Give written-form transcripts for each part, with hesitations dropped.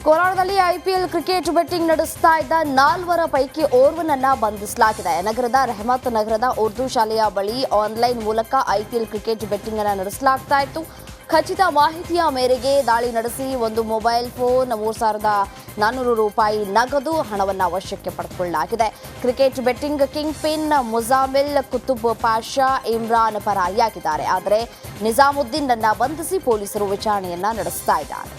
ಕೋಲಾರದಲ್ಲಿ IPL cricket betting ನಡೆಸ್ತಾ ಇದ್ದ 4 ಪೈಕಿ ಓರ್ವನನ್ನ ಬಂಧಿಸಲಾಗಿದೆ. ನಗರದ ರೆಹಮತ್ ನಗರದ ಉರ್ದು ಶಾಲೆಯ ಬಳಿ ಆನ್ಲೈನ್ ಮೂಲಕ ಐಪಿಎಲ್ ಕ್ರಿಕೆಟ್ ಬೆಟ್ಟಿಂಗ್ ಅನ್ನು ನಡೆಸಲಾಗ್ತಾ ಇತ್ತು. ಖಚಿತ ಮಾಹಿತಿಯ ಮೇರೆಗೆ ದಾಳಿ ನಡೆಸಿ ಒಂದು ಮೊಬೈಲ್ ಫೋನ್, 3,400 ರೂಪಾಯಿ ನಗದು ಹಣವನ್ನು ವಶಕ್ಕೆ ಪಡೆದುಕೊಳ್ಳಲಾಗಿದೆ. Cricket betting kingpin Muzammil Qutub Pasha Imran ಪರಾರಿಯಾಗಿದ್ದಾರೆ. ಆದರೆ ನಿಜಾಮುದ್ದೀನ್ ಅನ್ನ ಬಂಧಿಸಿ ಪೊಲೀಸರು ವಿಚಾರಣೆಯನ್ನ ನಡೆಸ್ತಾ ಇದ್ದಾರೆ.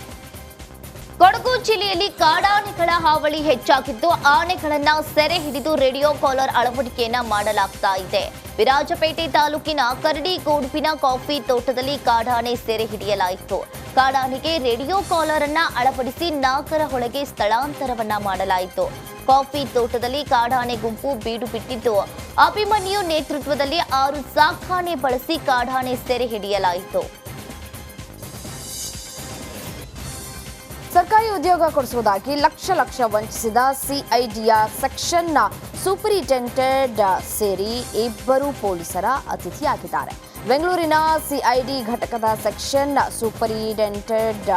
ಕೊಡಗು ಜಿಲ್ಲೆಯಲ್ಲಿ ಕಾಡಾನೆಗಳ ಹಾವಳಿ ಹೆಚ್ಚಾಗಿದ್ದು ಆನೆಗಳನ್ನ ಸೆರೆ ಹಿಡಿದು ರೇಡಿಯೋ ಕಾಲರ್ ಅಳವಡಿಕೆಯನ್ನ ಮಾಡಲಾಗ್ತಾ ಇದೆ. ವಿರಾಜಪೇಟೆ ತಾಲೂಕಿನ ಕರಡಿಗೋಡುವಿನ ಕಾಫಿ ತೋಟದಲ್ಲಿ ಕಾಡಾನೆ ಸೆರೆ ಹಿಡಿಯಲಾಯಿತು. ಕಾಡಾನೆಗೆ ರೇಡಿಯೋ ಕಾಲರ್ ಅನ್ನ ಅಳವಡಿಸಿ ನಾಗರಹೊಳೆಗೆ ಸ್ಥಳಾಂತರವನ್ನ ಮಾಡಲಾಯಿತು. ಕಾಫಿ ತೋಟದಲ್ಲಿ ಕಾಡಾನೆ ಗುಂಪು ಬೀಡು ಬಿಟ್ಟಿದ್ದು ಅಭಿಮನ್ಯು ನೇತೃತ್ವದಲ್ಲಿ 6 ಸಾಕಾಣೆ ಬಳಸಿ ಕಾಡಾನೆ ಸೆರೆ ಹಿಡಿಯಲಾಯಿತು. ಸರ್ಕಾರಿ ಉದ್ಯೋಗ ಕೊಡಿಸುವುದಾಗಿ ಲಕ್ಷ ವಂಚಿಸಿದ ಸಿಐಡಿಯ ಸೆಕ್ಷನ್ ಸೂಪರಿಂಟೆಂಡೆಂಟ್ ಸೇರಿ 2 ಪೊಲೀಸರ ಅತಿಥಿಯಾಗಿದ್ದಾರೆ. ಬೆಂಗಳೂರಿನ ಸಿಐಡಿ ಘಟಕದ ಸೆಕ್ಷನ್ ಸೂಪರಿಂಟೆಂಡೆಂಟ್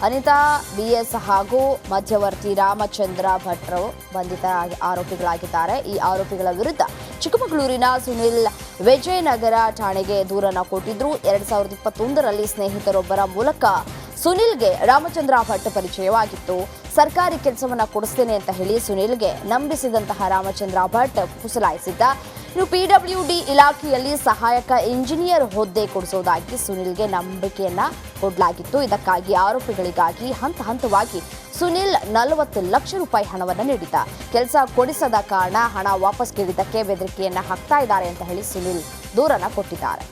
ಅನಿತಾ ಬಿಎಸ್ ಹಾಗೂ ಮಧ್ಯವರ್ತಿ ರಾಮಚಂದ್ರ ಭಟ್ರು ಬಂಧಿತ ಆರೋಪಿಗಳಾಗಿದ್ದಾರೆ. ಈ ಆರೋಪಿಗಳ ವಿರುದ್ಧ ಚಿಕ್ಕಮಗಳೂರಿನ ಸುನಿಲ್ ವಿಜಯನಗರ ಠಾಣೆಗೆ ದೂರನ್ನು ಕೊಟ್ಟಿದ್ರು. 2021ರಲ್ಲಿ ಸ್ನೇಹಿತರೊಬ್ಬರ ಮೂಲಕ ಸುನಿಲ್ಗೆ ರಾಮಚಂದ್ರ ಭಟ್ ಪರಿಚಯವಾಗಿತ್ತು. ಸರ್ಕಾರಿ ಕೆಲಸವನ್ನ ಕೊಡಿಸ್ತೇನೆ ಅಂತ ಹೇಳಿ ಸುನಿಲ್ಗೆ ನಂಬಿಸಿದಂತಹ ರಾಮಚಂದ್ರ ಭಟ್ ಫುಸಲಾಯಿಸಿದ್ದ. ಇನ್ನು ಪಿಡಬ್ಲ್ಯೂಡಿ ಇಲಾಖೆಯಲ್ಲಿ ಸಹಾಯಕ ಇಂಜಿನಿಯರ್ ಹುದ್ದೆ ಕೊಡಿಸುವುದಾಗಿ ಸುನಿಲ್ಗೆ ನಂಬಿಕೆಯನ್ನ ಕೊಡಲಾಗಿತ್ತು. ಇದಕ್ಕಾಗಿ ಆರೋಪಿಗಳಿಗಾಗಿ ಹಂತವಾಗಿ ಸುನಿಲ್ 40 ಲಕ್ಷ ರೂಪಾಯಿ ಹಣವನ್ನು ನೀಡಿದ್ದ. ಕೆಲಸ ಕೊಡಿಸದ ಕಾರಣ ಹಣ ವಾಪಸ್ ಕೇಳಿದ್ದಕ್ಕೆ ಬೆದರಿಕೆಯನ್ನ ಹಾಕ್ತಾ ಇದ್ದಾರೆ ಅಂತ ಹೇಳಿ ಸುನಿಲ್ ದೂರನ್ನ ಕೊಟ್ಟಿದ್ದಾರೆ.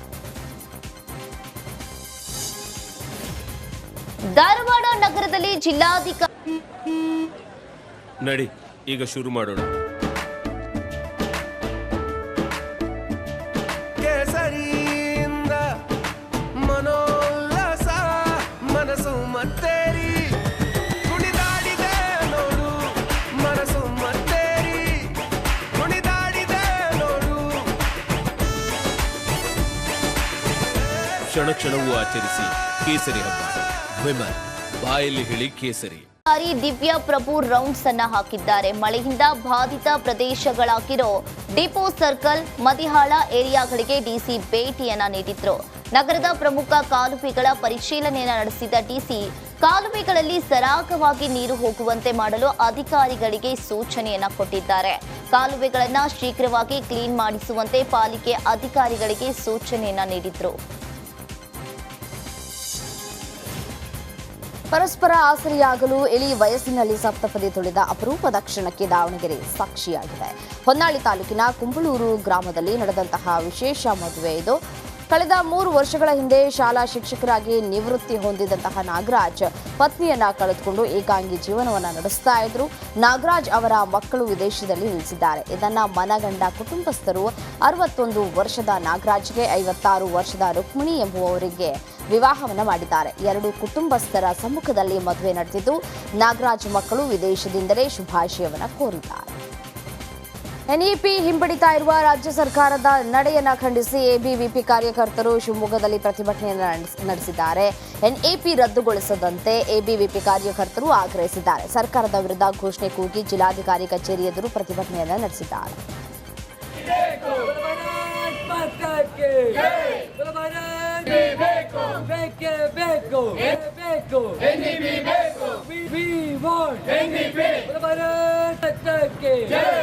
ಧಾರವಾಡ ನಗರದಲ್ಲಿ ಜಿಲ್ಲಾಧಿಕಾರಿ ನಡಿ ಈಗ ಶುರು ಮಾಡೋಣ. ಕೇಸರಿಯಿಂದ ಮನೋಲ್ಲಾಸ ಮನಸ್ಸು ಮತ್ತೇರಿ ಕುಣಿದಾಡಿದೆ ನೋಡು, ಮನಸ್ಸು ಮತ್ತೇರಿ ಕುಣಿದಾಡಿದೆ ನೋಡು. ಕ್ಷಣ ಕ್ಷಣವೂ ಆಚರಿಸಿ ಕೇಸರಿ ಹಬ್ಬ. ವಿಮಲ್ ಬಾಯಲ್ಲಿ ಹೇಳಿ ಕೇಸರಿ. ದಿವ್ಯಾ ಪ್ರಭು ರೌಂಡ್ಸ್ ಅನ್ನ ಹಾಕಿದ್ದಾರೆ. ಮಳೆಯಿಂದ ಬಾಧಿತ ಪ್ರದೇಶಗಳಾಗಿರೋ ಡಿಪೋ ಸರ್ಕಲ್, ಮದಿಹಾಳ ಏರಿಯಾಗಳಿಗೆ ಡಿಸಿ ಭೇಟಿಯನ್ನ ನೀಡಿದ್ರು. ನಗರದ ಪ್ರಮುಖ ಕಾಲುವೆಗಳ ಪರಿಶೀಲನೆಯನ್ನ ನಡೆಸಿದ ಡಿಸಿ ಕಾಲುವೆಗಳಲ್ಲಿ ಸರಾಗವಾಗಿ ನೀರು ಹೋಗುವಂತೆ ಮಾಡಲು ಅಧಿಕಾರಿಗಳಿಗೆ ಸೂಚನೆಯನ್ನ ಕೊಟ್ಟಿದ್ದಾರೆ. ಕಾಲುವೆಗಳನ್ನ ಶೀಘ್ರವಾಗಿ ಕ್ಲೀನ್ ಮಾಡಿಸುವಂತೆ ಪಾಲಿಕೆ ಅಧಿಕಾರಿಗಳಿಗೆ ಸೂಚನೆಯನ್ನ ನೀಡಿದ್ರು. ಪರಸ್ಪರ ಆಸರೆಯಾಗಲು ಇಳಿ ವಯಸ್ಸಿನಲ್ಲಿ ಸಪ್ತಪದಿ ತುಳಿದ ಅಪರೂಪದ ಕ್ಷಣಕ್ಕೆ ದಾವಣಗೆರೆ ಸಾಕ್ಷಿಯಾಗಿದೆ. ಹೊನ್ನಾಳಿ ತಾಲೂಕಿನ ಕುಂಬಳೂರು ಗ್ರಾಮದಲ್ಲಿ ನಡೆದಂತಹ ವಿಶೇಷ ಮದುವೆ ಇದು. ಕಳೆದ 3 ವರ್ಷಗಳ ಹಿಂದೆ ಶಾಲಾ ಶಿಕ್ಷಕರಾಗಿ ನಿವೃತ್ತಿ ಹೊಂದಿದಂತಹ ನಾಗರಾಜ್ ಪತ್ನಿಯನ್ನ ಕಳೆದುಕೊಂಡು ಏಕಾಂಗಿ ಜೀವನವನ್ನ ನಡೆಸ್ತಾ ಇದ್ರು. ನಾಗರಾಜ್ ಅವರ ಮಕ್ಕಳು ವಿದೇಶದಲ್ಲಿ ನೆಲೆಸಿದ್ದಾರೆ. ಇದನ್ನ ಮನಗಂಡ ಕುಟುಂಬಸ್ಥರು 61 ವರ್ಷದ ನಾಗರಾಜ್ಗೆ 56 ವರ್ಷದ ರುಕ್ಮಿಣಿ ಎಂಬುವವರಿಗೆ ವಿವಾಹವನ್ನ ಮಾಡಿದ್ದಾರೆ. 2 ಕುಟುಂಬಸ್ಥರ ಸಮ್ಮುಖದಲ್ಲಿ ಮದುವೆ ನಡೆದಿದ್ದು ನಾಗರಾಜ್ ಮಕ್ಕಳು ವಿದೇಶದಿಂದಲೇ ಶುಭಾಶಯವನ್ನ ಕೋರಿದ್ದಾರೆ. ಎನ್ಇಪಿ ಹಿಂಪಡಿತಾ ಇರುವ ರಾಜ್ಯ ಸರ್ಕಾರದ ನಡೆಯನ್ನ ಖಂಡಿಸಿ ಎಬಿವಿಪಿ ಕಾರ್ಯಕರ್ತರು ಶಿವಮೊಗ್ಗದಲ್ಲಿ ಪ್ರತಿಭಟನೆಯನ್ನು ನಡೆಸಿದ್ದಾರೆ. ಎನ್ಇಪಿ ರದ್ದುಗೊಳಿಸದಂತೆ ಎಬಿವಿಪಿ ಕಾರ್ಯಕರ್ತರು ಆಗ್ರಹಿಸಿದ್ದಾರೆ. ಸರ್ಕಾರದ ವಿರುದ್ಧ ಘೋಷಣೆ ಕೂಗಿ ಜಿಲ್ಲಾಧಿಕಾರಿ ಕಚೇರಿ ಎದುರು ಪ್ರತಿಭಟನೆಯನ್ನು ನಡೆಸಿದ್ದಾರೆ. NEP